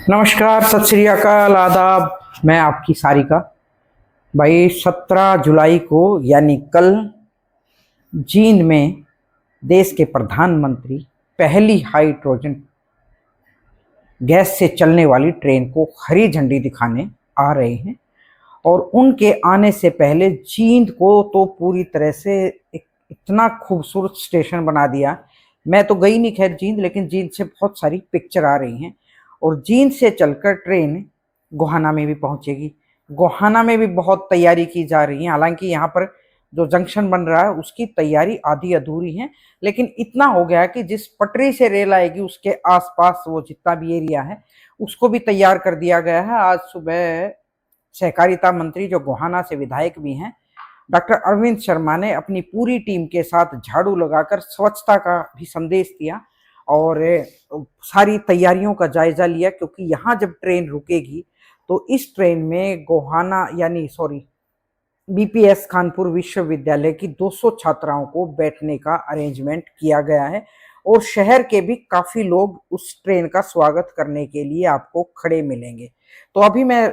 नमस्कार, सत श्री अकाल, आदाब। मैं आपकी सारिका भाई। 17 जुलाई को यानी कल जींद में देश के प्रधानमंत्री पहली हाइड्रोजन गैस से चलने वाली ट्रेन को हरी झंडी दिखाने आ रहे हैं। और उनके आने से पहले जींद को तो पूरी तरह से एक इतना खूबसूरत स्टेशन बना दिया। मैं तो गई नहीं खैर जींद, लेकिन जींद से बहुत सारी पिक्चर आ रही हैं। और जींद से चलकर ट्रेन गोहाना में भी पहुंचेगी। गोहाना में भी बहुत तैयारी की जा रही है। हालांकि यहाँ पर जो जंक्शन बन रहा है उसकी तैयारी आधी अधूरी है, लेकिन इतना हो गया कि जिस पटरी से रेल आएगी उसके आसपास वो जितना भी एरिया है उसको भी तैयार कर दिया गया है। आज सुबह सहकारिता मंत्री जो गोहाना से विधायक भी हैं, डॉक्टर अरविंद शर्मा ने अपनी पूरी टीम के साथ झाड़ू लगाकर स्वच्छता का भी संदेश दिया और सारी तैयारियों का जायजा लिया। क्योंकि यहाँ जब ट्रेन रुकेगी तो इस ट्रेन में गोहाना यानी बीपीएस कानपुर विश्वविद्यालय की 200 छात्राओं को बैठने का अरेंजमेंट किया गया है। और शहर के भी काफी लोग उस ट्रेन का स्वागत करने के लिए आपको खड़े मिलेंगे। तो अभी मैं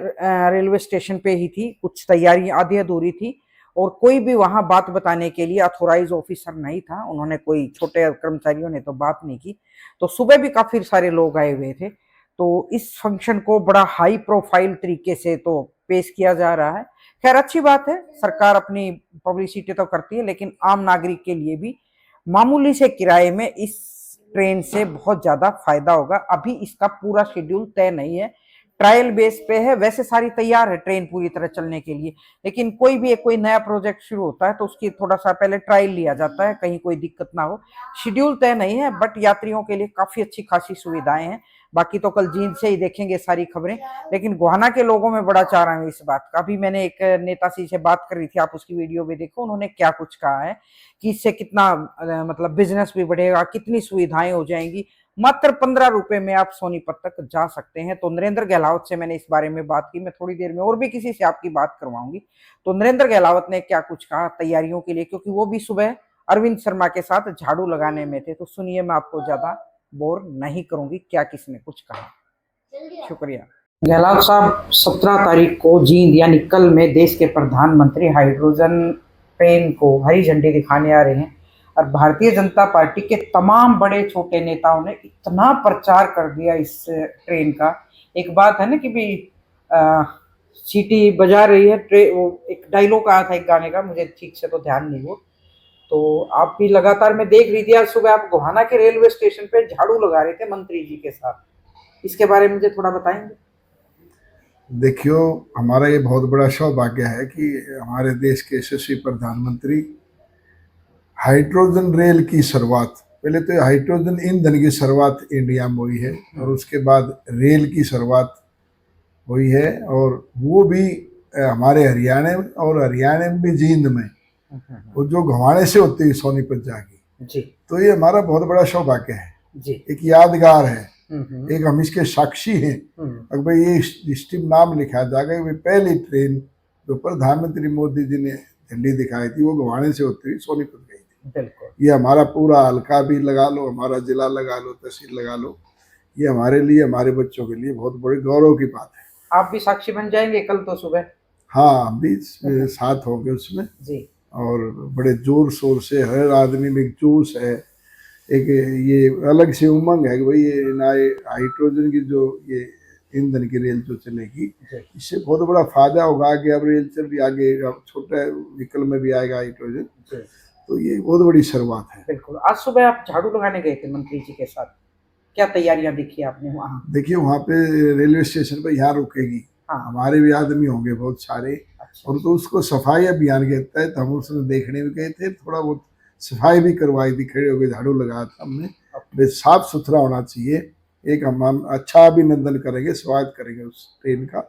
रेलवे स्टेशन पे ही थी, कुछ तैयारी आधी अधूरी थी और कोई भी वहां बात बताने के लिए अथोराइज ऑफिसर नहीं था। उन्होंने, कोई छोटे कर्मचारियों ने तो बात नहीं की। तो सुबह भी काफी सारे लोग आए हुए थे। तो इस फंक्शन को बड़ा हाई प्रोफाइल तरीके से तो पेश किया जा रहा है। खैर, अच्छी बात है, सरकार अपनी पब्लिसिटी तो करती है, लेकिन आम नागरिक के लिए भी मामूली से किराए में इस ट्रेन से बहुत ज्यादा फायदा होगा। अभी इसका पूरा शेड्यूल तय नहीं है, ट्रायल बेस पे है। वैसे सारी तैयार है ट्रेन पूरी तरह चलने के लिए, लेकिन कोई नया प्रोजेक्ट शुरू होता है तो उसकी थोड़ा सा पहले ट्रायल लिया जाता है, कहीं कोई दिक्कत ना हो। शेड्यूल तय नहीं है, बट यात्रियों के लिए काफी अच्छी खासी सुविधाएं हैं। बाकी तो कल जींद से ही देखेंगे सारी खबरें, लेकिन गोहाना के लोगों में बड़ा चाह रहा है इस बात का। अभी मैंने एक नेताजी से बात कर रही थी, आप उसकी वीडियो भी देखो, उन्होंने क्या कुछ कहा है कि इससे कितना मतलब बिजनेस भी बढ़ेगा, कितनी सुविधाएं हो जाएंगी। मात्र 15 रुपए में आप सोनीपत तक जा सकते हैं। तो नरेंद्र गहलावत से मैंने इस बारे में बात की। मैं थोड़ी देर में और भी किसी से आपकी बात करवाऊंगी। तो नरेंद्र गहलावत ने क्या कुछ कहा तैयारियों के लिए, क्योंकि वो भी सुबह अरविंद शर्मा के साथ झाड़ू लगाने में थे। तो सुनिए, मैं आपको ज्यादा बोर नहीं करूंगी, क्या किसने कुछ कहा। शुक्रिया। गहलावत साहब, 17 तारीख को जींद यानी कल में देश के प्रधानमंत्री हाइड्रोजन ट्रेन को हरी झंडी दिखाने आ रहे हैं। और भारतीय जनता पार्टी के तमाम बड़े छोटे नेताओं ने इतना प्रचार कर दिया इस ट्रेन का। एक बात है ना कि भाई सीटी बजा रही है ट्रेन, वो एक डायलॉग आया था एक गाने का, मुझे ठीक से तो ध्यान नहीं वो। तो आप भी लगातार मैं देख रही थी, आज सुबह आप गोहाना के रेलवे स्टेशन पे झाड़ू लगा रहे थे मंत्री जी के साथ। इसके बारे में मुझे थोड़ा बताएंगे। देखियो, हमारा ये बहुत बड़ा सौभाग्य है कि हमारे देश के यशस्वी प्रधानमंत्री हाइड्रोजन रेल की शुरुआत, पहले तो हाइड्रोजन ईंधन की शुरुआत इंडिया में हुई है और उसके बाद रेल की शुरुआत हुई है। और वो भी हमारे हरियाणा और हरियाणा में भी जींद में, वो जो घवाड़े से होती है सोनीपत जाके जी। तो ये हमारा बहुत बड़ा सौभाग्य है जी। एक यादगार है, एक हम इसके साक्षी हैं। अगर भाई ये हिस्ट्री में नाम लिखा जाएगा कि पहली ट्रेन जो प्रधानमंत्री मोदी जी ने झंडी दिखाई थी वो घवाड़े से होती हुई सोनीपत गई थी। बिल्कुल, ये हमारा पूरा हल्का भी लगा लो, हमारा जिला लगा लो, तहसील लगा लो, ये हमारे लिए, हमारे बच्चों के लिए बहुत बड़ी गौरव की बात है। आप भी साक्षी बन जाएंगे कल तो सुबह? हाँ, हम भी साथ होंगे उसमें जी। और बड़े जोर शोर से, हर आदमी में एक जोश है, एक ये अलग से उमंग है कि भाई ये नए हाइड्रोजन की जो ये ईंधन की रेल जो चलेगी, इससे बहुत बड़ा फायदा होगा कि अब रेल चल रही आगे, अब छोटे व्हीकल में भी आएगा हाइड्रोजन, तो ये बहुत बड़ी शुरुआत है। बिल्कुल। आज सुबह आप झाड़ू लगाने गए थे मंत्री जी के साथ, क्या तैयारियां दिखी आपने वहाँ? देखिए, वहाँ पे रेलवे स्टेशन पे यहाँ रुकेगी, हाँ, हमारे भी आदमी होंगे बहुत सारे। अच्छा। और तो उसको सफाई अभियान के तहत हम उसमें देखने भी गए थे, थोड़ा बहुत सफाई भी करवाई थी, खड़े होकर झाड़ू लगाया था हमने। साफ सुथरा होना चाहिए। एक हम अच्छा अभिनंदन करेंगे, स्वागत करेंगे उस ट्रेन का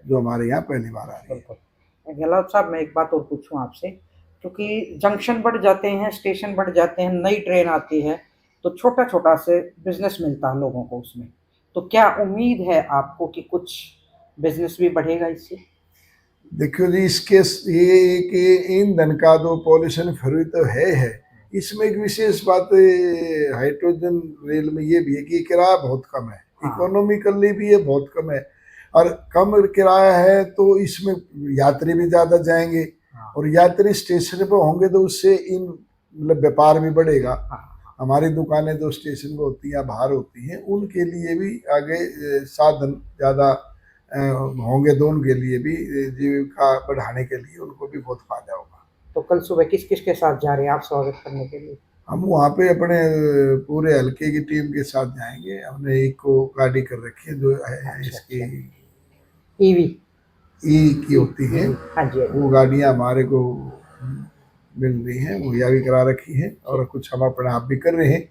जो हमारे यहाँ पहली बार आ रही है। गहलोत साहब, मैं एक बात और पूछूं आपसे, क्योंकि जंक्शन बढ़ जाते हैं, स्टेशन बढ़ जाते हैं, नई ट्रेन आती है तो छोटा छोटा से बिजनेस मिलता है लोगों को उसमें। तो क्या उम्मीद है आपको कि कुछ बिजनेस भी बढ़ेगा इससे? देखियो जी, इसके ये कि ईंधन का तो पॉल्यूशन फ्री तो है। इसमें एक विशेष बात हाइड्रोजन रेल में ये भी है कि किराया बहुत कम है। इकोनॉमिकली भी ये बहुत कम है, और कम किराया है तो इसमें यात्री भी ज़्यादा जाएंगे, और यात्री स्टेशन पे होंगे तो उससे इन मतलब व्यापार भी बढ़ेगा। हमारी दुकानें जो स्टेशन पे होती हैं, बाहर होती हैं, उनके लिए भी आगे साधन ज़्यादा होंगे, तो उनके लिए भी जीविका बढ़ाने के लिए उनको भी बहुत फायदा होगा। तो कल सुबह किस किस के साथ जा रहे हैं आप स्वागत करने के लिए? हम वहाँ पे अपने पूरे हल्के की टीम के साथ जाएंगे। हमने एक को गाड़ी कर रखी है जो है इसकी ईवी ई की होती है, हाँ जी, हाँ जी। वो गाड़ियाँ हमारे को मिल रही हैं, मुहैया भी करा रखी हैं, और कुछ हम अपने आप भी कर रहे हैं,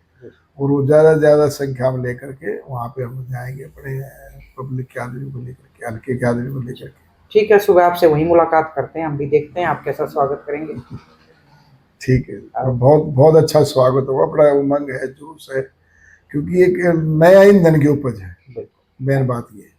और वो ज़्यादा संख्या में लेकर के वहाँ पे हम जाएंगे अपने पब्लिक के आदमी को लेकर के, हल्के के आदमी को लेकर के। ठीक है, सुबह आपसे वही मुलाकात करते हैं, हम भी देखते हैं आप कैसा स्वागत करेंगे। ठीक है, और बहुत बहुत अच्छा स्वागत होगा, बड़ा उमंग है, जोश है, क्योंकि एक नया ईंधन की उपज है, मेन बात ये है।